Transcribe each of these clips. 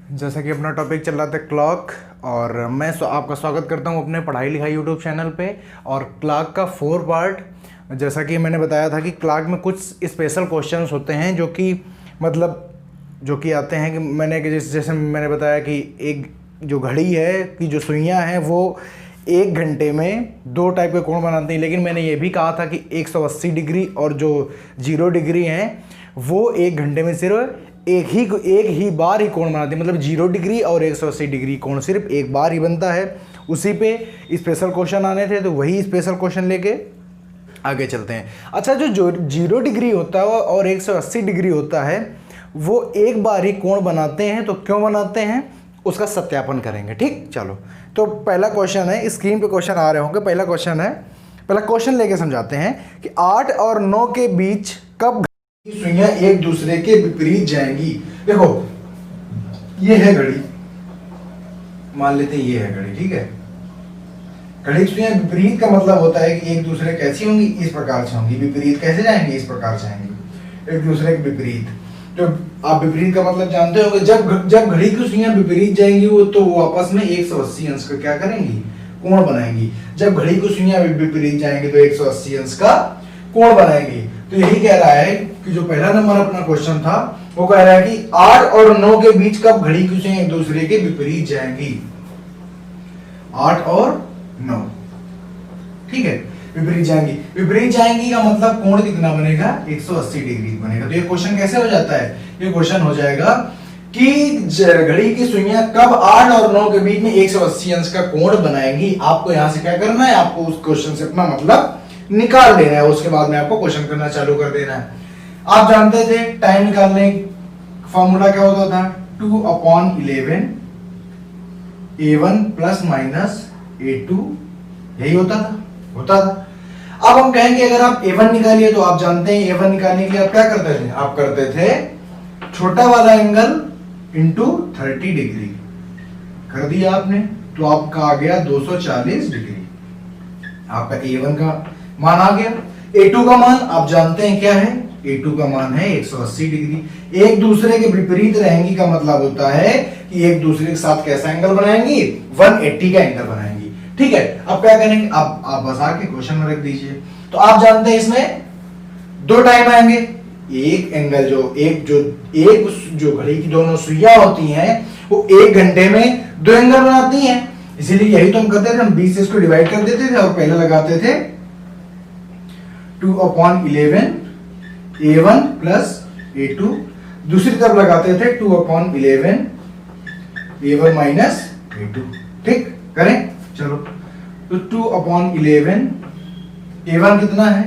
जैसा कि अपना टॉपिक चल रहा था क्लॉक, और मैं आपका स्वागत करता हूं अपने पढ़ाई लिखाई यूट्यूब चैनल पे। और क्लॉक का 4 पार्ट, जैसा कि मैंने बताया था कि क्लॉक में कुछ स्पेशल क्वेश्चंस होते हैं जो कि आते हैं कि जैसे मैंने बताया कि एक जो घड़ी है कि जो सुइयाँ हैं वो 1 घंटे में 2 टाइप के कोण बनाती हैं। लेकिन मैंने ये भी कहा था कि 180 डिग्री और जो 0 डिग्री हैं वो 1 घंटे में सिर्फ एक ही बार ही कोण बनाती है। मतलब 0 डिग्री और 180 डिग्री कोण सिर्फ एक बार ही बनता है। उसी पे स्पेशल क्वेश्चन आने थे, तो वही स्पेशल क्वेश्चन लेके आगे चलते हैं। अच्छा, जो 0 डिग्री होता है और 180 डिग्री होता है वो एक बार ही कोण बनाते हैं, तो क्यों बनाते हैं उसका सत्यापन करेंगे। ठीक, चलो। तो पहला क्वेश्चन है, स्क्रीन पे क्वेश्चन आ रहे होंगे। पहला क्वेश्चन लेके समझाते हैं कि 8 और 9 के बीच कब सुइयां एक दूसरे के विपरीत जाएंगी। देखो, ये है घड़ी, मान लेते हैं ये है घड़ी, ठीक है। घड़ी की सुइयां विपरीत का मतलब होता है कि एक दूसरे कैसी होंगी, इस प्रकार से होंगी। विपरीत कैसे जाएंगे, इस प्रकार से आएंगे, एक दूसरे के विपरीत। तो आप विपरीत का मतलब जानते होंगे, जब घड़ी की सुइयां विपरीत जाएंगी तो वो आपस में 180 अंश का क्या करेंगी, कोण बनाएंगी। जब घड़ी की सुइयां विपरीत जाएंगी तो 180 अंश का कोण बनाएंगी। तो यही कह रहा है कि जो पहला नंबर अपना क्वेश्चन था वो कह रहा है कि 8 और 9 के बीच कब घड़ी की सुइयां एक दूसरे के विपरीत जाएंगी। 8 और 9, ठीक है, विपरीत जाएंगी का मतलब कोण कितना बनेगा, 180 डिग्री बनेगा। तो ये क्वेश्चन कैसे हो जाता है, ये क्वेश्चन हो जाएगा कि घड़ी की सुइयां कब 8 और 9 के बीच में 180 अंश का कोण बनाएंगी। आपको यहां से क्या करना है, आपको उस क्वेश्चन से अपना मतलब निकाल लेना है। उसके बाद में आपको क्वेश्चन करना चालू कर देना है। आप जानते थे टाइम निकालने फॉर्मूला क्या होता था, 2/11 A1 प्लस माइनस A2, यही होता था। अब हम कहेंगे अगर आप A1 निकालिए तो आप जानते हैं A1 निकालने के लिए आप क्या करते थे, आप करते थे छोटा वाला एंगल इंटू 30 डिग्री कर दिया आपने, तो आपका आ गया 240 डिग्री। आपका A1 का मान आ गया। A2 का मान आप जानते हैं क्या है, A2 का मान है 180 डिग्री। एक दूसरे के विपरीत रहेंगी का मतलब होता है कि एक दूसरे के साथ कैसा एंगल बनाएंगी, 180 का एंगल बनाएंगी। ठीक है, अब क्या करेंगे, आप बस आके क्वेश्चन में रख दीजिए। तो आप जानते हैं इसमें 2 टाइम आएंगे। एक एंगल जो घड़ी की दोनों सुइयां होती हैं वो 1 घंटे में 2 एंगल बनाती हैं। इसीलिए यही तो हम करते थे, हम 20 से इसको डिवाइड कर देते थे और पहले लगाते थे 2/11 A1 प्लस A2, दूसरी तरफ लगाते थे 2/11 A1 माइनस A2। ठीक, करें, चलो। तो 2/11 A1 कितना है,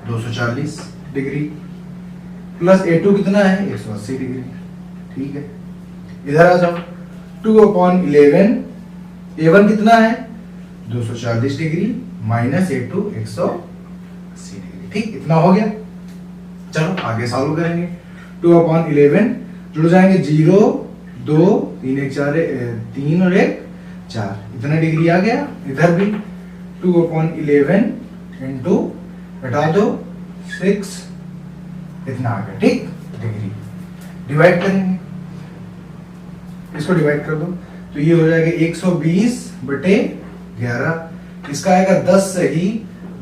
240 डिग्री, प्लस A2 कितना है, 180 डिग्री। ठीक है, इधर आ जाओ। 2/11 A1 कितना है, 240 डिग्री, माइनस A2 180 डिग्री। ठीक, इतना हो गया। चलो आगे सॉल्व करेंगे। 2/11 जुड़ जाएंगे 0 2 3 1 4 3 और 1 4, इतना डिग्री आ गया। इधर भी 2/11 इंटू घटा दो 6, इतना आ गया। ठीक, डिग्री। डिवाइड करेंगे, इसको डिवाइड कर दो तो ये हो जाएगा 120/11। इसका आएगा 10 से ही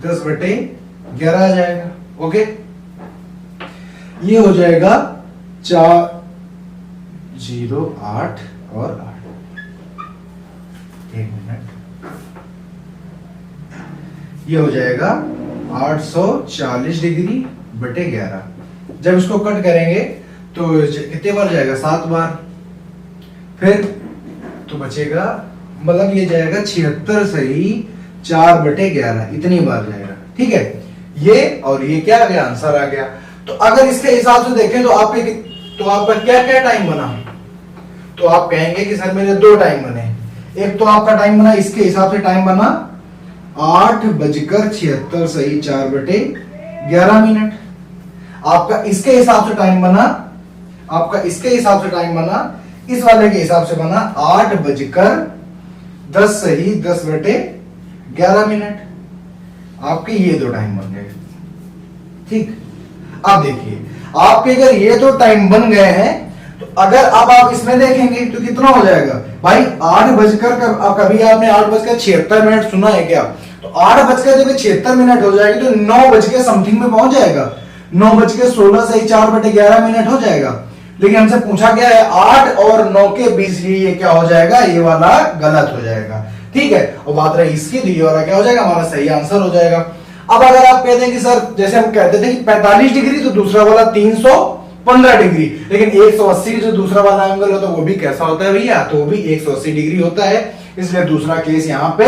10/11 आ जाएगा। ओके, ये हो जाएगा 4 0 8 और 8। 1 मिनट, ये हो जाएगा 840 डिग्री बटे 11। जब इसको कट करेंगे तो कितने बार जाएगा, 7 बार। फिर तो बचेगा, मतलब ये जाएगा 76 से ही 4/11, इतनी बार जाएगा। ठीक है, ये और ये क्या आ गया, आंसर आ गया। तो अगर इसके हिसाब से देखें तो आपका क्या क्या टाइम बना, तो आप कहेंगे कि सर मेरे 2 टाइम बने। एक तो आपका टाइम बना, इसके हिसाब से टाइम बना 8:76 सही 4/11 मिनट। आपका इसके हिसाब से टाइम बना, इस वाले के हिसाब से बना 8:10 सही 10/11 मिनट। आपके ये 2 टाइम बन गए। ठीक, अब देखिए आपके अगर ये 2 टाइम बन गए हैं तो अगर अब आप इसमें देखेंगे तो कितना हो जाएगा भाई, 8 बजकर, कभी आपने 8:76 सुना है क्या? तो 8:76 हो जाएगी तो 9 बज के समथिंग में पहुंच जाएगा, 9:16 से 4/11 हो जाएगा। लेकिन हमसे पूछा गया है 8 और 9 के बीच, ये क्या हो जाएगा, ये वाला गलत हो जाएगा, ठीक है। और बात रही इसकी, तो ये वाला क्या हो जाएगा, हमारा सही आंसर हो जाएगा। अब अगर आप कहते हैं कि सर जैसे हम कहते थे कि 45 डिग्री, तो दूसरा वाला 315 डिग्री, लेकिन 180 जो दूसरा वाला एंगल होता है वो भी कैसा होता है भैया, तो वो भी 180 डिग्री होता है, इसलिए दूसरा केस यहाँ पे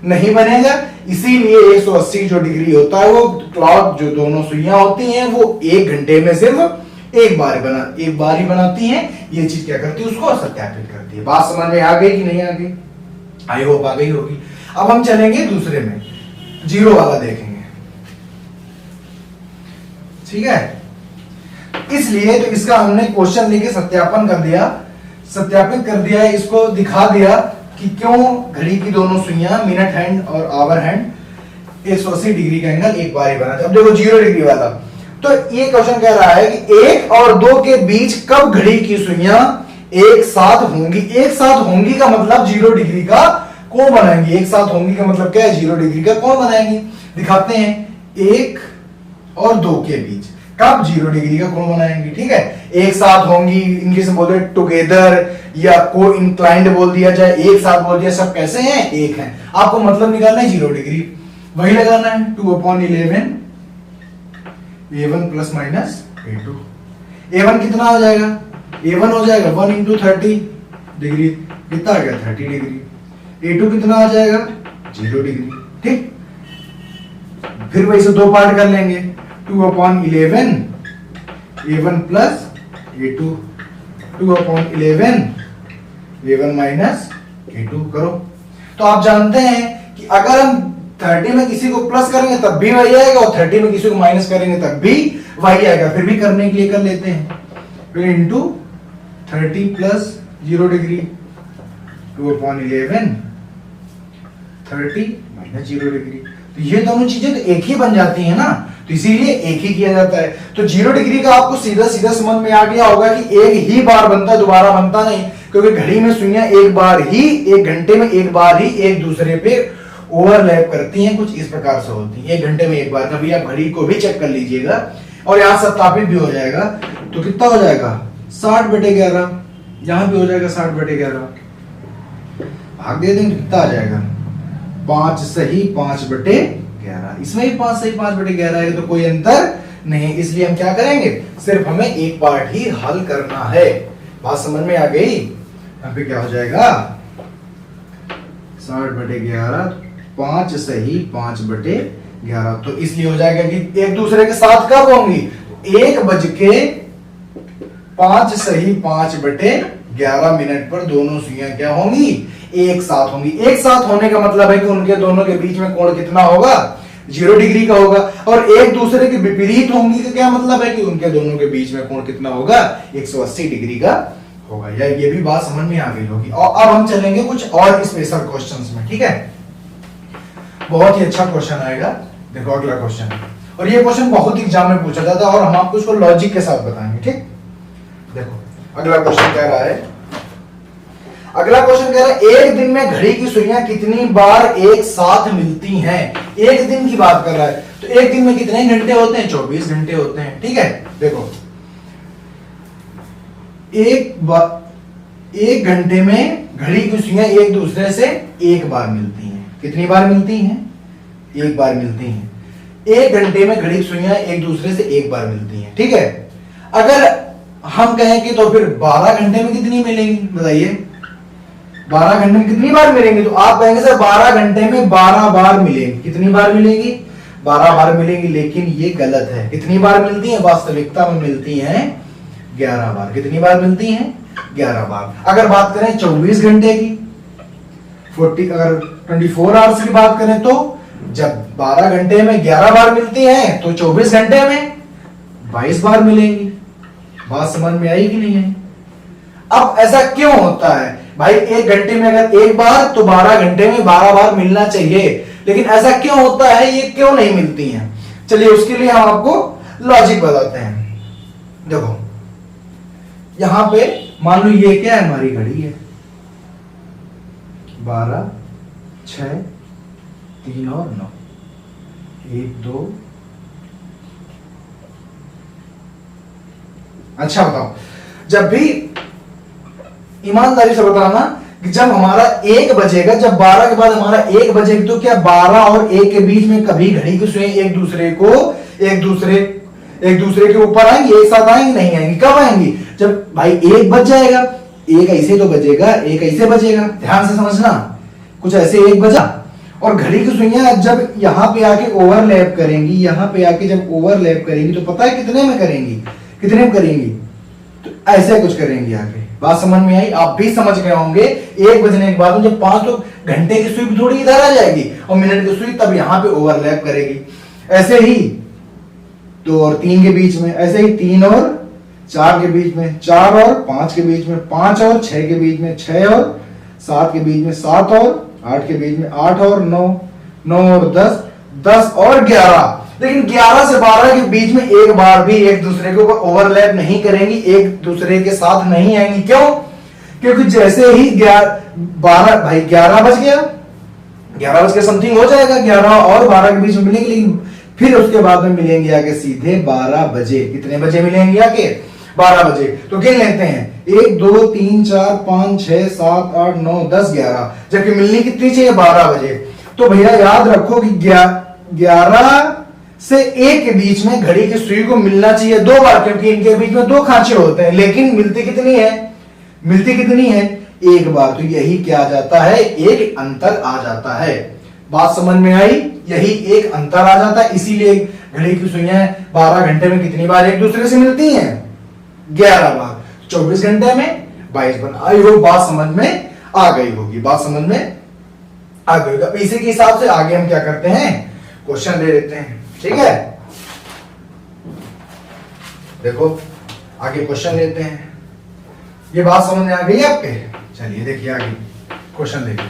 नहीं बनेगा। इसीलिए 180 जो डिग्री होता है वो क्लॉक जो दोनों सुइयां होती हैं वो 1 घंटे में सिर्फ एक बार ही बनाती हैं। ये चीज क्या करती है, उसको सत्यापित करती है। बात समझ में आ गई कि नहीं आ गई? आई होप आ गई होगी। अब हम चलेंगे दूसरे में, जीरो वाला देखेंगे, ठीक है। इसलिए तो इसका हमने क्वेश्चन लेके सत्यापित कर दिया है, इसको दिखा दिया कि क्यों घड़ी की दोनों सुइयां मिनट हैंड और आवर हैंड 180 डिग्री का एंगल एक बार ही बनाते। अब देखो 0 डिग्री वाला, तो ये क्वेश्चन कह रहा है कि 1 और 2 के बीच कब घड़ी की सुइयां एक साथ होंगी। एक साथ होंगी का मतलब 0 डिग्री का कोण बनाएंगी। एक साथ होंगी का मतलब क्या है, 0 डिग्री का कोण बनाएंगी। दिखाते हैं 1 और 2 के बीच कब 0 डिग्री का कोण बनाएंगे, ठीक है। एक साथ होंगी, इंग्लिश में बोलते हैं टुगेदर, या को इंक्लाइंड बोल दिया जाए, एक साथ बोल दिया, सब कैसे हैं, एक हैं। आपको मतलब निकालना है 0 डिग्री, वही लगाना है 2/11 a1 plus minus a2। a1 कितना हो जाएगा, a1 हो जाएगा 1 इंटू 30 डिग्री, कितना आ गया 30 डिग्री। a2 कितना आ जाएगा 0 डिग्री, ठीक। फिर वही से 2 पार्ट कर लेंगे, 2/11 a1 plus a2, 2/11 a1 minus a2 करो। तो आप जानते हैं कि अगर हम 30 में किसी को प्लस करेंगे तब भी वही आएगा, और 30 में किसी को माइनस करेंगे तब भी वही आएगा। फिर भी करने के लिए कर लेते हैं, फिर into 30 plus 0 degree 2/11 30 minus 0 degree. तो ये दोनों चीजें तो एक ही बन जाती है ना, तो इसीलिए एक ही किया जाता है। तो 0 डिग्री का आपको सीधा सीधा समझ में आ गया होगा कि एक ही बार बनता है, दोबारा बनता नहीं, क्योंकि घड़ी में सुइयां एक बार ही, 1 घंटे में एक बार ही एक दूसरे पे ओवरलैप करती हैं, कुछ इस प्रकार से होती है। 1 घंटे में एक बार, कभी आप घड़ी को भी चेक कर लीजिएगा और यहां सत्यापित भी हो जाएगा। तो कितना हो जाएगा 60/11, यहां भी हो जाएगा 60/11, भाग दे देंगे, कितना आ जाएगा 5 सही 5/11। इसमें भी 5 सही 5/11 है, तो कोई अंतर नहीं। इसलिए हम क्या करेंगे, सिर्फ हमें एक पार्ट ही हल करना है। बात समझ में आ गई? यहाँ पे क्या हो जाएगा 60/11, 5 सही 5/11। तो इसलिए हो जाएगा कि एक दूसरे के साथ कब होंगी, 1:05 सही 5/11 पर दोनों सुइयां क्या होंगी, एक साथ होंगी। एक साथ होने का मतलब है कि उनके दोनों के बीच में कोण कितना होगा, 0 डिग्री का होगा। और एक दूसरे के विपरीत होंगी का क्या मतलब है कि उनके दोनों के बीच में कोण कितना होगा, 180 डिग्री का होगा। या ये भी बात समझ में आ गई होगी। और अब हम चलेंगे कुछ और स्पेशल क्वेश्चंस में, ठीक है। बहुत ही अच्छा क्वेश्चन आएगा, देखो अगला क्वेश्चन। और ये क्वेश्चन बहुत एग्जाम में पूछा जाता है और हम आपको इसको लॉजिक के साथ बताएंगे, ठीक। देखो अगला क्वेश्चन कह रहा है, एक दिन में घड़ी की सुइयां कितनी बार एक साथ मिलती हैं। एक दिन की बात कर रहा है, तो एक दिन में कितने घंटे होते हैं, 24 घंटे होते हैं, ठीक है। देखो एक घंटे में घड़ी की सुइयां एक दूसरे से एक बार मिलती हैं। कितनी बार मिलती हैं, एक बार मिलती हैं। 1 घंटे में घड़ी की सुइयां एक दूसरे से एक बार मिलती हैं, ठीक है। अगर हम कहें कि तो फिर 12 घंटे में कितनी मिलेंगी, बताइए 12 घंटे में कितनी बार मिलेंगी। तो आप कहेंगे सर 12 घंटे में 12 बार मिलेंगी। कितनी बार मिलेंगी, 12 बार मिलेंगी। लेकिन ये गलत है। कितनी बार मिलती है, वास्तविकता में मिलती हैं 11 बार। कितनी बार मिलती हैं, 11 बार। अगर बात करें 24 घंटे की, 24 आवर्स की बात करें, तो जब 12 घंटे में 11 बार मिलती हैं तो 24 घंटे में 22 बार मिलेंगी। बात समझ में आई कि नहीं है? अब ऐसा क्यों होता है भाई, 1 घंटे में अगर एक बार तो 12 घंटे में 12 बार मिलना चाहिए, लेकिन ऐसा क्यों होता है, ये क्यों नहीं मिलती हैं? चलिए उसके लिए हम आपको लॉजिक बताते हैं। देखो यहां पे मान लो ये क्या है, हमारी घड़ी है, 12, 6, 3 और 9, 1 2। अच्छा बताओ, जब भी ईमानदारी से बताना कि जब हमारा 1 बजेगा, जब 12 के बाद हमारा 1 बजेगा, तो क्या 12 और 1 के बीच में कभी घड़ी की सुइयां एक दूसरे के ऊपर आएंगी, एक साथ आएंगी? नहीं आएंगी। कब आएंगी? जब भाई 1 बज जाएगा, एक ऐसे तो बजेगा, एक ऐसे बजेगा, ध्यान से समझना, कुछ ऐसे 1 बजा, और घड़ी की सुइयां जब यहां पे आके ओवरलैप करेंगी, यहां पे आके जब ओवरलैप करेंगी तो पता है कितने में करेंगी? तो ऐसे कुछ करेंगी आगे। बात समझ में आई? आप भी समझ गए होंगे। 1 बजने के बाद जब 5 तो घंटे की सुई थोड़ी इधर आ जाएगी और मिनट की सुई तब यहां पे ओवरलैप करेगी। ऐसे ही 2 और 3 के बीच में, ऐसे ही 3 और 4 के बीच में, 4 और 5 के बीच में, 5 और 6 के बीच में, 6 और 7 के बीच में, 7 और 8 के बीच में, 8 और 9, 9 और 10, 10 और 11। लेकिन 11 से 12 के बीच में एक बार भी एक दूसरे के ऊपर ओवरलैप नहीं करेंगी, एक दूसरे के साथ नहीं आएंगी। क्यों? क्योंकि जैसे ही 11 बज गया, 11 बज के समथिंग हो जाएगा, 11 और 12 के बीच में मिलेंगे, लेकिन फिर उसके बाद में मिलेंगे आगे सीधे 12 बजे। कितने बजे मिलेंगे आगे? 12 बजे। तो गिन लेते हैं, 1 2 3 4 5 6 7 8 9 10 11, जबकि मिलनी कितनी चाहिए? 12 बजे। तो भैया याद रखो कि 11 से 1 के बीच में घड़ी की सुई को मिलना चाहिए 2 बार, क्योंकि इनके बीच में 2 खांचे होते हैं, लेकिन मिलती कितनी है? 1 बार। तो यही क्या आ जाता है? एक अंतर आ जाता है। बात समझ में आई? यही एक अंतर आ जाता है। इसीलिए घड़ी की सुइयां 12 घंटे में कितनी बार एक दूसरे से मिलती हैं? 11 बार। 24 घंटे में 22 बार। आई होप बात समझ में आ गई होगी। इसी के हिसाब से आगे हम क्या करते हैं? क्वेश्चन ले लेते हैं। ठीक है, देखो आगे क्वेश्चन लेते हैं। ये बात समझ में आ गई आपके? चलिए देखिए आगे क्वेश्चन देखिए।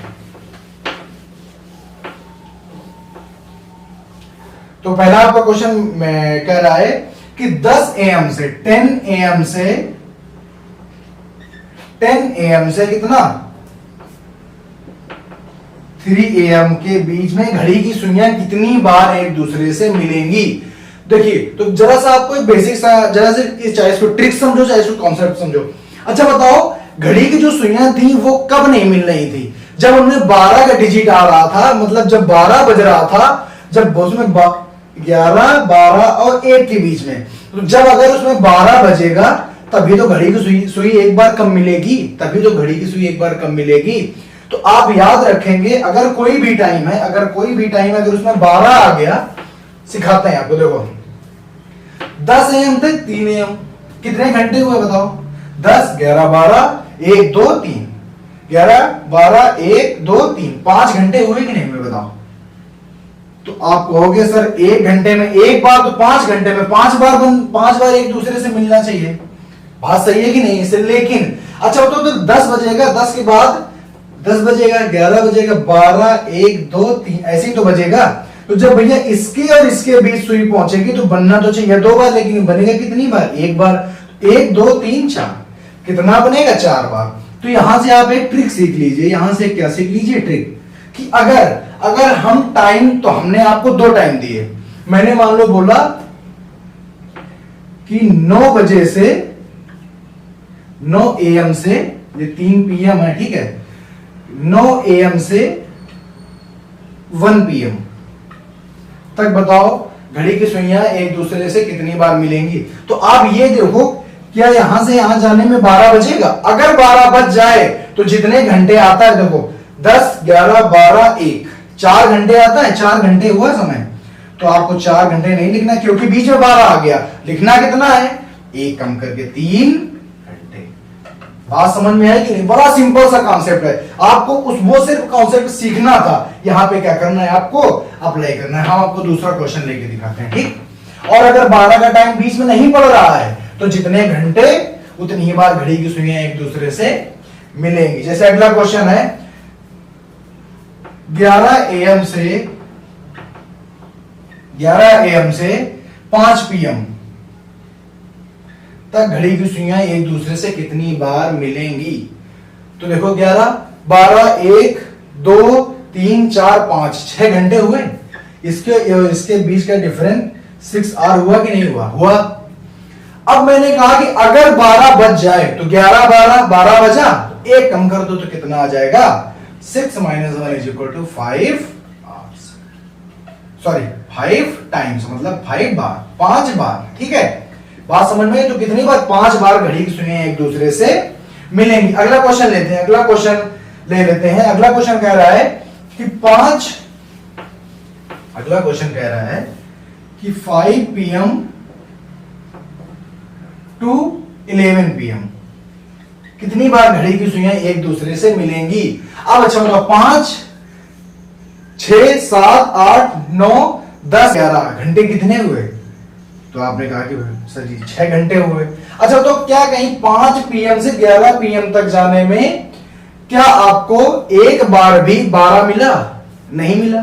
तो पहला आपका क्वेश्चन में कह रहा है कि 10 AM से 10 AM से कितना 3 AM के बीच में घड़ी की सुइयां कितनी बार एक दूसरे से मिलेंगी? देखिए, तो जरा सा आपको एक बेसिक सा, जरा से चाहे इसको ट्रिक समझो चाहे इसको कॉन्सेप्ट समझो। अच्छा बताओ, घड़ी की जो सुइयां थी वो कब नहीं मिल रही थी? जब उनमें 12 का डिजिट आ रहा था, मतलब जब 12 बज रहा था, जब उसमें 11 12 और 1 के बीच में। तो जब अगर उसमें 12 बजेगा तभी तो घड़ी की सुई एक बार कम मिलेगी, तो आप याद रखेंगे, अगर कोई भी टाइम है, अगर उसमें 12 आ गया, सिखाते हैं आपको। देखो 10 AM थे 3 AM, कितने घंटे हुए बताओ? 10 11 12 1 2 3, 11 12 1 2 3, 5 घंटे हुए कि नहीं हुए बताओ? तो आप कहोगे सर 1 घंटे में एक बार, तो 5 घंटे में 5 बार एक दूसरे से मिलना चाहिए। बात सही है कि नहीं? इसे लेकिन अच्छा तो 10 बजेगा, 10 के बाद 10 बजेगा, 11 बजेगा, 12 1 2 3 ऐसे ही तो बजेगा। तो जब भैया इसके और इसके बीच सुई पहुंचेगी तो बनना तो चाहिए 2 बार, लेकिन बनेगा कितनी बार? 1 बार। 1 2 3 4, कितना बनेगा? 4 बार। तो यहां से आप एक ट्रिक सीख लीजिए। यहां से क्या सीख लीजिए? ट्रिक कि अगर हम टाइम, तो हमने आपको 2 टाइम दिए। मैंने मान लो बोला कि 9 बजे से 9 AM से, ये 3 PM है, ठीक है, 9 AM से 1 PM तक बताओ घड़ी की सुइयां एक दूसरे से कितनी बार मिलेंगी। तो आप ये देखो, क्या यहां से यहां जाने में 12 बजेगा? अगर 12 बज जाए तो जितने घंटे आता है, देखो 10 11 12 1, 4 घंटे आता है, 4 घंटे हुआ समय। तो आपको 4 घंटे नहीं लिखना क्योंकि बीच में 12 आ गया। लिखना कितना है? 1 कम करके 3 घंटे। बात समझ में आई कि नहीं? बड़ा सिंपल सा कॉन्सेप्ट है, आपको वो सिर्फ कॉन्सेप्ट सीखना था। यहां पे क्या करना है? आपको अप्लाई करना है। हम आपको दूसरा क्वेश्चन लेके दिखाते हैं, ठीक? और अगर 12 का टाइम बीच में नहीं पड़ रहा है तो जितने घंटे उतनी ही बार घड़ी की सुइयां एक दूसरे से मिलेंगी। जैसे अगला क्वेश्चन है 11 AM से 5 PM तक घड़ी की सुइयां एक दूसरे से कितनी बार मिलेंगी? तो देखो 11, 12, 1, 2, 3, 4, 5, 6 घंटे हुए। इसके बीच का डिफरेंस 6 आवर हुआ कि नहीं हुआ? हुआ। अब मैंने कहा कि अगर 12 बज जाए तो 11, 12, 12 बजा, एक कम कर दो तो कितना आ जाएगा? 6 - 1 = 5 आवर्स, सॉरी 5 टाइम्स, मतलब 5 बार, 5 बार। ठीक है, बात समझ में? तो कितनी बार? 5 बार घड़ी की सुइयां एक दूसरे से मिलेंगी। अगला क्वेश्चन लेते हैं, अगला क्वेश्चन ले लेते हैं। अगला क्वेश्चन कह रहा है कि 5 PM to 11 PM कितनी बार घड़ी की सुइयां एक दूसरे से मिलेंगी? अब अच्छा बताओ, 5, 6, 7, 8, 9, 10, 11 घंटे कितने हुए? तो आपने कहा कि सर जी 6 घंटे हुए। अच्छा तो क्या कहीं 5 PM से 11 PM तक जाने में क्या आपको एक बार भी 12 मिला? नहीं मिला।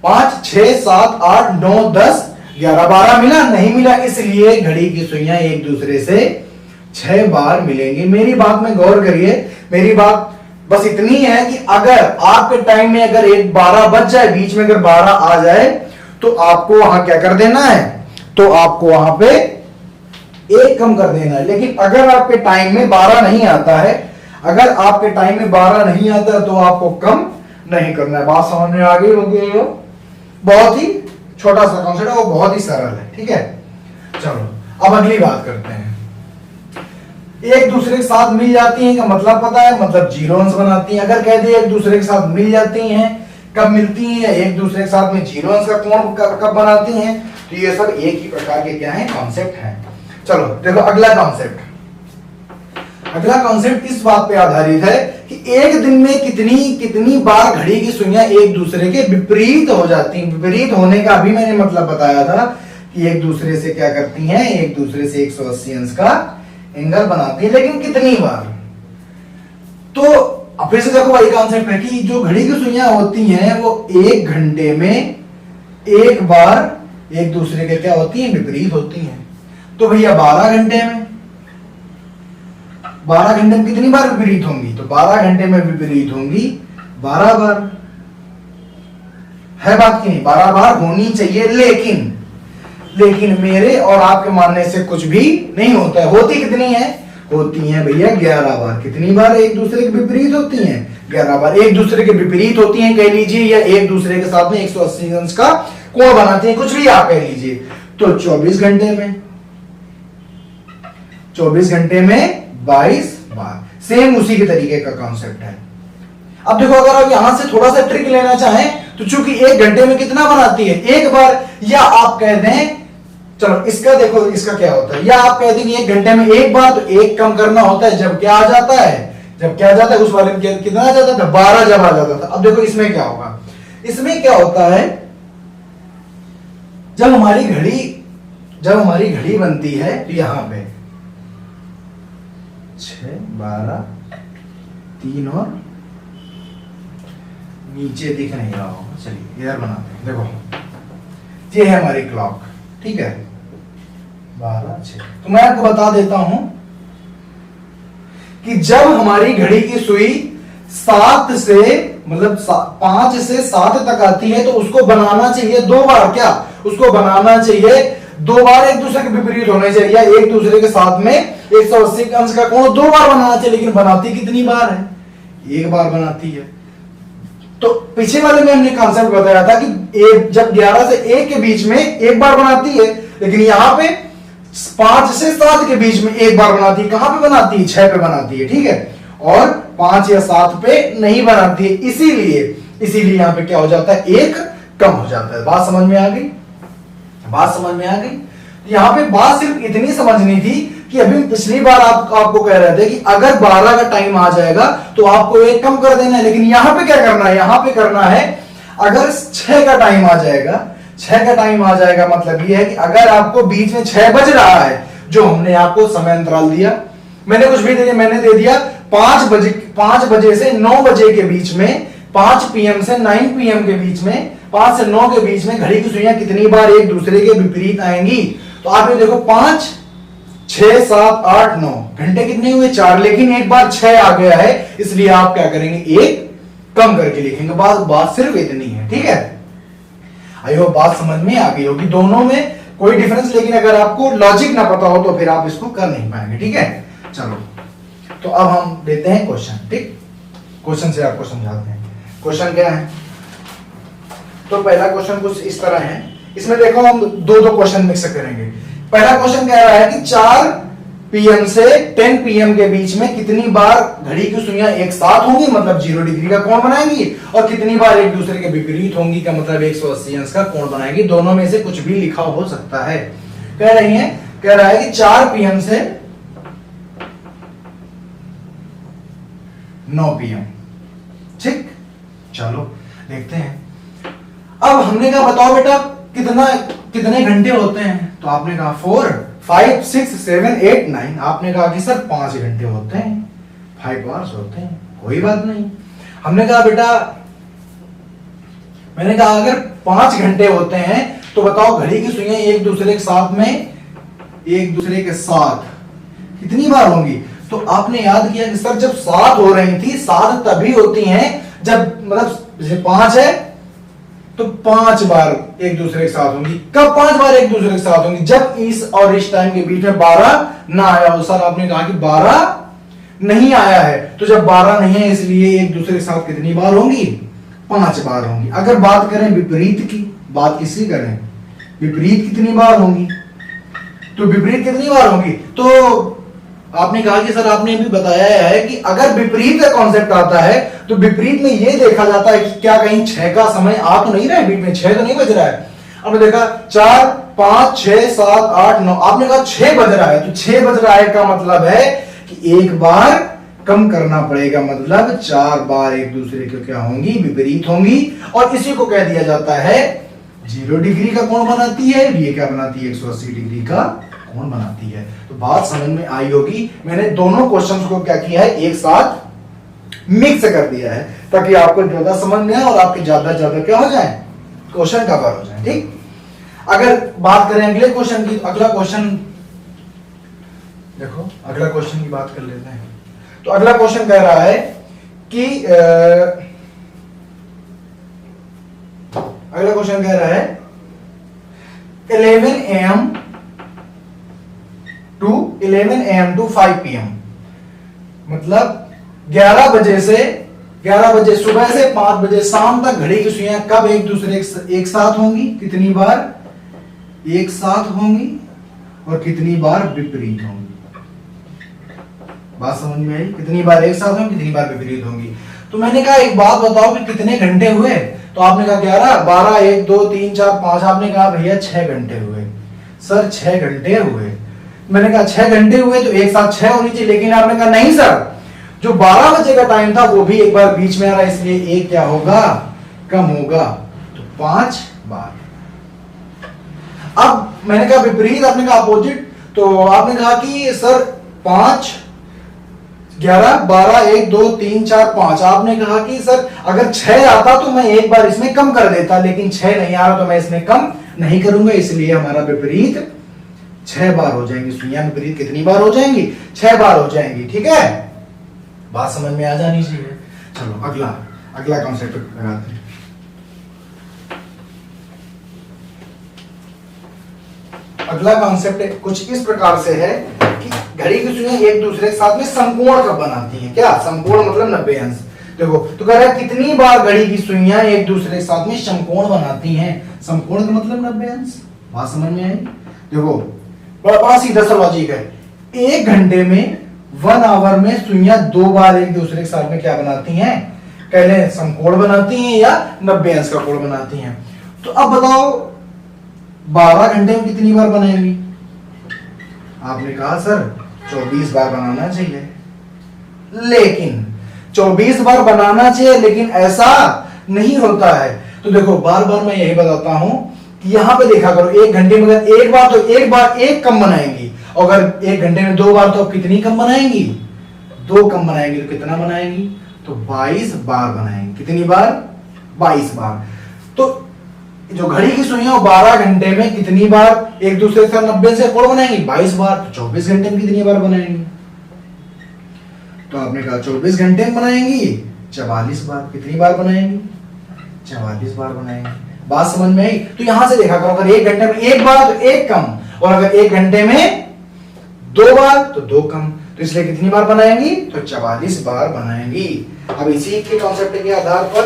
5, 6, 7, 8, 9, 10, 11, 12 मिला? नहीं मिला। इसलिए घड़ी की सुइयां एक दूसरे से 6 बार मिलेंगी। मेरी बात में गौर करिए, मेरी बात बस इतनी है कि अगर आपके टाइम में अगर 12 बज जाए, बीच में अगर 12 आ जाए, तो आपको वहां क्या कर देना है? तो आपको वहां पे एक कम कर देना है। लेकिन अगर आपके टाइम में 12 नहीं आता है, अगर आपके टाइम में 12 नहीं आता तो आपको कम नहीं करना है। बात समझ में आ गई होगी? बहुत ही छोटा सा कॉन्सेप्ट है, वो बहुत ही सरल है। ठीक है, चलो अब अगली बात करते हैं। एक दूसरे के साथ मिल जाती हैं का मतलब पता है? मतलब जीरो अंश बनाती हैं। अगर कह दिए एक दूसरे के साथ मिल जाती हैं, कब मिलती हैं? एक दूसरे के साथ में जीरो अंश का कोण कब बनाती हैं? तो ये सब एक ही प्रकार के क्या है? कॉन्सेप्ट हैं। चलो देखो अगला कॉन्सेप्ट। अगला कॉन्सेप्ट इस बात पे आधारित है कि एक दिन में कितनी बार घड़ी की सुइयां एक दूसरे के विपरीत हो जाती हैं। विपरीत होने का अभी मैंने मतलब बताया था कि एक दूसरे से क्या करती हैं? एक दूसरे से 180 अंश का एंगल बनाती है। लेकिन कितनी बार? तो फिर से देखो वही कॉन्सेप्ट है कि जो घड़ी की सुइयां होती हैं वो एक घंटे में एक बार एक दूसरे के क्या होती हैं? विपरीत होती हैं। तो भैया 12 घंटे में कितनी बार विपरीत होंगी? तो 12 घंटे में विपरीत होंगी 12 बार। है बात की नहीं? 12 बार होनी चाहिए। लेकिन मेरे और आपके मानने से कुछ भी नहीं होता है। होती कितनी है? होती हैं भैया 11 बार। कितनी बार एक दूसरे के विपरीत होती हैं? 11 बार एक दूसरे के विपरीत होती हैं कह लीजिए, या एक दूसरे के साथ में 180 अंश का कोण बनाती हैं, कुछ भी आप कह लीजिए। तो 24 घंटे में 22 बार। सेम उसी के तरीके का कॉन्सेप्ट है। अब देखो अगर आप यहां से थोड़ा सा ट्रिक लेना चाहें तो चूंकि एक घंटे में कितना बनाती है? एक बार। या आप कह दें, चलो इसका देखो, इसका क्या होता है, या आप कह दें कि एक घंटे में एक बार, तो एक कम करना होता है जब क्या आ जाता है? उस वाले में कितना आ जाता था? 12 जब आ जाता था। अब देखो इसमें क्या होगा? इसमें क्या होता है, जब हमारी घड़ी बनती है तो यहां पे 6, 12, 3 और नीचे दिख नहीं रहा होगा, चलिए इधर बनाते हैं। देखो ये है हमारी क्लॉक, ठीक है, 12, 6। तो मैं आपको बता देता हूं कि जब हमारी घड़ी की सुई 7 से मतलब 5 से 7 तक आती है तो उसको बनाना चाहिए 2 बार। क्या उसको बनाना चाहिए 2 बार? एक दूसरे के विपरीत होने चाहिए, या एक दूसरे के साथ में 180 अंश का कोण 2 बार बनाना चाहिए। लेकिन बनाती कितनी बार है? एक बार बनाती है। तो पीछे वाले में हमने कॉन्सेप्ट बताया था कि जब 11 से 1 के बीच में एक बार बनाती है, लेकिन यहां पे 5 से 7 के बीच में एक बार बनाती है। कहां पे बनाती है? 6 पे बनाती है, ठीक है, और 5 या 7 पे नहीं बनाती है। इसीलिए यहां पे क्या हो जाता है? एक कम हो जाता है। बात समझ में आ गई? यहां पे बात सिर्फ इतनी समझनी थी कि अभी पिछली बार आपको कह रहे थे कि अगर 12 का टाइम आ जाएगा तो आपको एक कम कर देना है। लेकिन यहां पे क्या करना है? यहां पे करना है अगर 6 का टाइम आ जाएगा, मतलब ये है कि अगर आपको बीच में 6 बज रहा है, जो हमने आपको समय अंतराल दिया, मैंने कुछ भी मैंने दे दिया 5 बजे से 9 बजे के बीच में, 5 PM से 9 PM के बीच में, 5 से 9 के बीच में घड़ी की सुइयां कितनी बार एक दूसरे के विपरीत आएंगी? तो आप ये देखो 5, 6 7 8 9 घंटे कितने हुए 4, लेकिन एक बार 6 आ गया है, इसलिए आप क्या करेंगे, एक कम करके लिखेंगे। बात सिर्फ इतनी है, ठीक है। आई होप बात समझ में आ गई होगी, दोनों में कोई डिफरेंस, लेकिन अगर आपको लॉजिक ना पता हो तो फिर आप इसको कर नहीं पाएंगे, ठीक है। चलो, तो अब हम देते हैं क्वेश्चन, ठीक। क्वेश्चन से आपको समझाते हैं क्वेश्चन क्या है। तो पहला क्वेश्चन कुछ इस तरह है, इसमें देखो हम दो क्वेश्चन मिक्स करेंगे। पहला क्वेश्चन कह रहा है कि 4 PM से 10 PM के बीच में कितनी बार घड़ी की सुइयां एक साथ होंगी, मतलब 0 डिग्री का कोण बनाएंगी, और कितनी बार एक दूसरे के विपरीत होंगी, का मतलब 180 अंश का कोण बनाएंगी। दोनों में से कुछ भी लिखा हो सकता है। कह रहा है कि 4 PM से 9 PM, ठीक। चलो देखते हैं। अब हमने कहा बताओ बेटा कितने घंटे होते हैं, तो आपने कहा 4 5 6 7 8 9। आपने कहा कि सर 5 घंटे होते हैं, 5 आवर्स होते हैं। कोई बात नहीं। हमने कहा बेटा, मैंने कहा अगर 5 घंटे होते हैं तो बताओ घड़ी की सुइयां एक दूसरे के साथ कितनी बार होंगी। तो आपने याद किया कि सर जब 7 हो रही थी, 7 तभी होती हैं जब, मतलब जैसे 5 है तो 5 बार एक दूसरे के साथ होंगी। कब 5 बार एक दूसरे के साथ होंगी, जब इस और इस टाइम के बीच में 12 ना आया हो। सर आपने कहा कि 12 नहीं आया है, तो जब 12 नहीं है इसलिए एक दूसरे के साथ कितनी बार होंगी, 5 बार होंगी। अगर बात करें विपरीत की, बात किसकी करें, विपरीत कितनी बार होंगी, तो विपरीत कितनी बार होंगी, तो आपने कहा कि सर आपने भी बताया है कि अगर विपरीत का कॉन्सेप्ट आता है तो विपरीत में यह देखा जाता है कि क्या कहीं 6 का समय आ तो नहीं रहा है, बीच में 6 तो नहीं बज रहा है। आपने देखा 4 5 6 7 8 9, आपने कहा 6 बज रहा है, तो 6 बज रहा है का मतलब है कि एक बार कम करना पड़ेगा, मतलब 4 बार एक दूसरे के क्या होंगी, विपरीत होंगी। और इसी को कह दिया जाता है 0 डिग्री का कोण बनाती है, ये क्या बनाती है, 180 डिग्री का कोण बनाती है। तो बात समझ में आई होगी। मैंने दोनों क्वेश्चंस को क्या किया है, एक साथ मिक्स कर दिया है ताकि आपको ज्यादा समझ में आए और आपके ज्यादा क्या हो जाए, क्वेश्चन कवर हो जाए, ठीक। अगर बात करें अगले क्वेश्चन की, अगला क्वेश्चन देखो, अगला क्वेश्चन की बात कर लेते हैं। तो अगला क्वेश्चन कह रहा है कि अगला क्वेश्चन कह रहा है 11 AM to 5 PM, मतलब 11 बजे सुबह से 5 बजे शाम तक घड़ी की सुइयां कब एक दूसरे एक साथ होंगी, कितनी बार एक साथ होंगी, और कितनी बार विपरीत होंगी। बात समझ में आई, कितनी बार एक साथ होंगी, कितनी बार विपरीत होंगी। तो मैंने कहा एक बात बताओ कि कितने घंटे हुए, तो आपने कहा 11 12 1 2 3 4 5। आपने कहा भैया 6 घंटे हुए। सर 6 घंटे हुए, मैंने कहा 6 घंटे हुए तो एक साथ 6 होनी चाहिए, लेकिन आपने कहा नहीं सर, जो 12 बजे का टाइम था वो भी एक बार बीच में आ रहा है, इसलिए एक क्या होगा, कम होगा, तो 5 बार। अब मैंने कहा विपरीत, आपने कहा अपोजिट, तो आपने कहा कि सर 5 11 12 1 2 3 4 5। आपने कहा कि सर अगर 6 आता तो मैं एक बार इसमें कम कर देता, लेकिन 6 नहीं आ रहा तो मैं इसमें कम नहीं करूंगा, इसलिए हमारा विपरीत 6 बार हो जाएंगी। सुइयां विपरीत कितनी बार हो जाएंगी, 6 बार हो जाएंगी, ठीक है। बात समझ में आ जानी चाहिए। चलो अगला कॉन्सेप्ट लगाते हैं। अगला कॉन्सेप्ट कुछ इस प्रकार से है कि घड़ी की सुइयां एक दूसरे के साथ में समकोण कब बनाती हैं। क्या समकोण, मतलब 90 अंश। देखो तो कह रहा है कितनी बार घड़ी की सुइयां एक दूसरे के साथ में समकोण बनाती हैं। समकोण का मतलब 90 अंश। बात समझ में आई। देखो बड़ा सीधा सा लॉजिक है। 1 घंटे में 1 आवर में सुइयां 2 बार एक दूसरे के साथ में क्या बनाती हैं, पहले समकोण बनाती हैं या 90 अंश का कोण बनाती हैं। तो अब बताओ 12 घंटे में कितनी बार बनाएंगी। आपने कहा सर 24 बार बनाना चाहिए, लेकिन 24 बार बनाना चाहिए, लेकिन ऐसा नहीं होता है। तो देखो बार बार मैं यही बताता हूं कि यहां पे देखा करो, 1 घंटे में अगर एक बार तो एक बार एक कम बनाएंगी, और अगर 1 घंटे में 2 बार तो कितनी कम बनाएंगी, 2 कम बनाएंगी। तो कितना बनाएंगी, तो 22 बार बनाएंगी। कितनी बार, 22 बार। तो जो घड़ी की सुइयां 12 घंटे में कितनी बार एक दूसरे के साथ 90 से कोण बनाएंगी 22 बार। तो 24 घंटे में कितनी बार बनाएंगी? तो आपने कहा 24 घंटे में बनाएंगी 44 बार। कितनी बार बनाएंगी? 44 बार बनाएंगे। बात समझ में आई? तो यहां से देखा करो, अगर एक घंटे में एक बार तो एक कम, और अगर एक घंटे में 2 बार तो 2 कम। तो इसलिए कितनी बार बनाएंगी? तो 44 बार बनाएंगी। अब इसी के कॉन्सेप्ट के आधार पर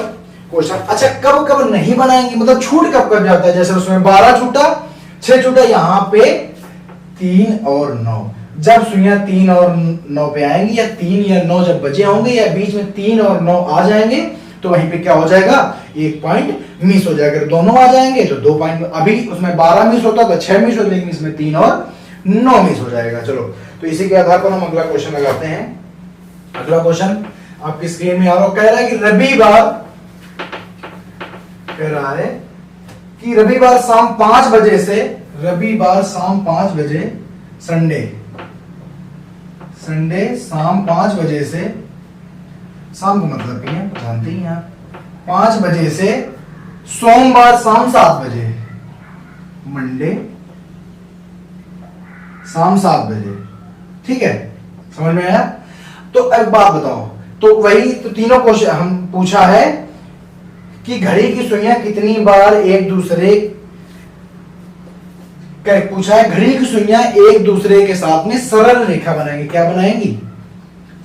क्वेश्चन, अच्छा कब कब नहीं बनाएंगी, मतलब छूट कब कब जाता है? जैसे उसमें 12 छूटा, 6 छूटा, यहाँ पे 3 और 9। जब सुइयां 3 और 9 पे आएंगी, या 3 या 9 जब बजे होंगे, या बीच में 3 और 9 आ जाएंगे, तो वहीं पे क्या हो जाएगा? 1 पॉइंट मिस हो जाएगा। दोनों आ जाएंगे तो 2 पॉइंट। अभी उसमें 12 मिस होता तो 6 मिस होता, लेकिन इसमें 3 और 9 मिस हो जाएगा। चलो, तो इसी के आधार पर हम अगला क्वेश्चन लगाते हैं। अगला क्वेश्चन आपकी स्क्रीन में आ रहा, कह रहा है कि रविवार, कह रहा है कि रविवार शाम 5 बजे से, रविवार शाम 5 बजे, संडे शाम 5 बजे से, शाम को मतलब नहीं है, जानते ही आप, 5 बजे से सोमवार शाम 7 बजे, मंडे शाम 7 बजे। ठीक है, समझ में आया? तो एक बात बताओ, तो वही तो तीनों क्वेश्चन हम पूछा है कि घड़ी की सुइयां कितनी बार एक दूसरे, पूछा है घड़ी की सुइयां एक दूसरे के साथ में सरल रेखा बनाएंगी। क्या बनाएंगी?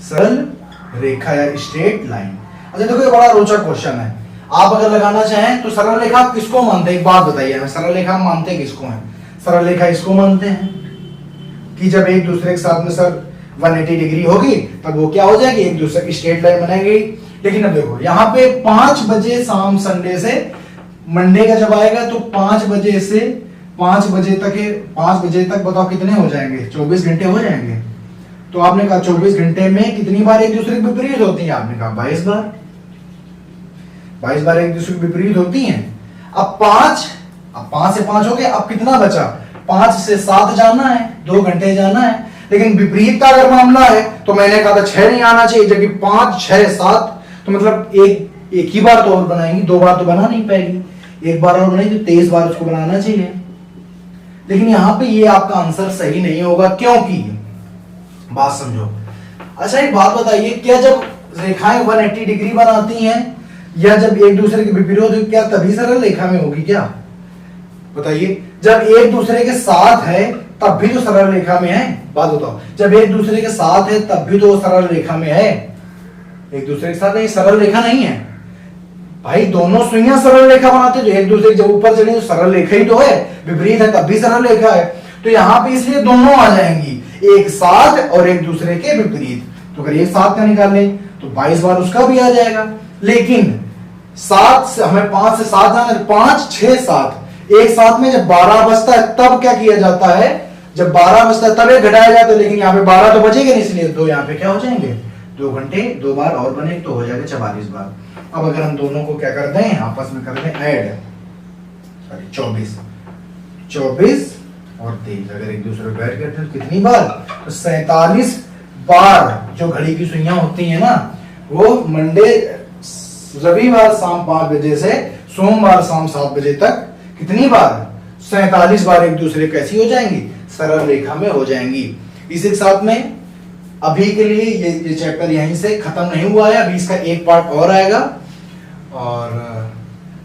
सरल रेखा या स्ट्रेट लाइन। अच्छा देखो, ये बड़ा रोचक क्वेश्चन है। आप अगर लगाना चाहें तो सरल रेखा आप किसको मानते हैं? एक बात बताइए हमें, सरल रेखा हम मानते हैं किसको हैं? सरल रेखा इसको मानते हैं कि जब एक दूसरे के साथ में सर 180 डिग्री होगी तब वो क्या हो जाएगी? एक दूसरे की स्ट्रेट लाइन बनाएगी। लेकिन अब देखो यहाँ पे 5 बजे शाम, संडे से मंडे का जब आएगा तो 5 बजे से 5 बजे तक, 5 बजे तक बताओ कितने हो जाएंगे? 24 घंटे हो जाएंगे। तो आपने कहा 24 घंटे में कितनी बार एक दूसरे के विपरीत होती है? आपने कहा 22 बार। 22 बार एक दूसरे के विपरीत होती हैं। अब 5 से 5 हो गए, अब कितना बचा? 5 से 7 जाना है, 2 घंटे जाना है। लेकिन विपरीत का अगर मामला है तो मैंने कहा था 6 नहीं आना चाहिए, जबकि 5, 6, 7, तो मतलब एक ही बार तो और बनाएंगी, 2 बार तो बना नहीं पाएगी। 1 बार और बनाएगी तो 23 बार उसको बनाना चाहिए। लेकिन यहां पे ये आपका आंसर सही नहीं होगा, क्योंकि बात समझो। अच्छा एक बात बताइए, क्या जब रेखाएं 180 डिग्री बनाती हैं या जब एक दूसरे के विपरीत होती, क्या तभी सरल रेखा में होगी? क्या बताइए? जब एक दूसरे के साथ है तब भी तो सरल रेखा में है। बात बताओ, जब एक दूसरे के साथ है तब भी तो सरल रेखा में है। एक दूसरे के साथ नहीं, सरल रेखा नहीं है भाई। दोनों सुइयां सरल रेखा बनाते हैं, तो एक दूसरे जब ऊपर चले तो सरल रेखा ही तो है, विपरीत है तब भी सरल रेखा है। तो यहां पे इसलिए दोनों आ जाएंगी, एक साथ और एक दूसरे के विपरीत। तो अगर एक साथ का निकाल लें तो 22 बार उसका भी आ जाएगा। लेकिन 7 से हमें 5 से 7 जाना, 5, 6, 7 एक साथ में जब 12 बजता है तब क्या किया जाता है? जब 12 बजता है तब एक घटाया जाता है, लेकिन यहाँ पे 12 तो बचेगा नहीं, इसलिए तो यहाँ पे क्या हो जाएंगे? 2 घंटे, 2 बार और बने तो हो जाएगा 44 बार। अब अगर हम दोनों को क्या कर दें, आपस में कर दें ऐड, सॉरी 24 और 23, अगर एक दूसरे को ऐड करते हैं तो कितनी बार? तो 47 बार जो घड़ी की सुइयां होती है ना, वो मंडे, रविवार शाम 5 बजे से सोमवार शाम 7 बजे तक कितनी बार? 47 बार एक दूसरे कैसी हो जाएंगी? सरल रेखा में हो जाएंगी। इसी के साथ में अभी के लिए ये चैप्टर यहीं से खत्म नहीं हुआ है, अभी इसका एक पार्ट और आएगा। और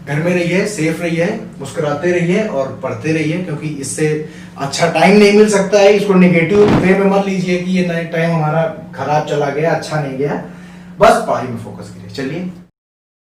घर में रहिए, सेफ रहिए, मुस्कुराते रहिए और पढ़ते रहिए, क्योंकि इससे अच्छा टाइम नहीं मिल सकता है। इसको नेगेटिव वे में मत लीजिए कि ये टाइम हमारा खराब चला गया, अच्छा नहीं गया। बस पढ़ाई में फोकस करिए। चलिए।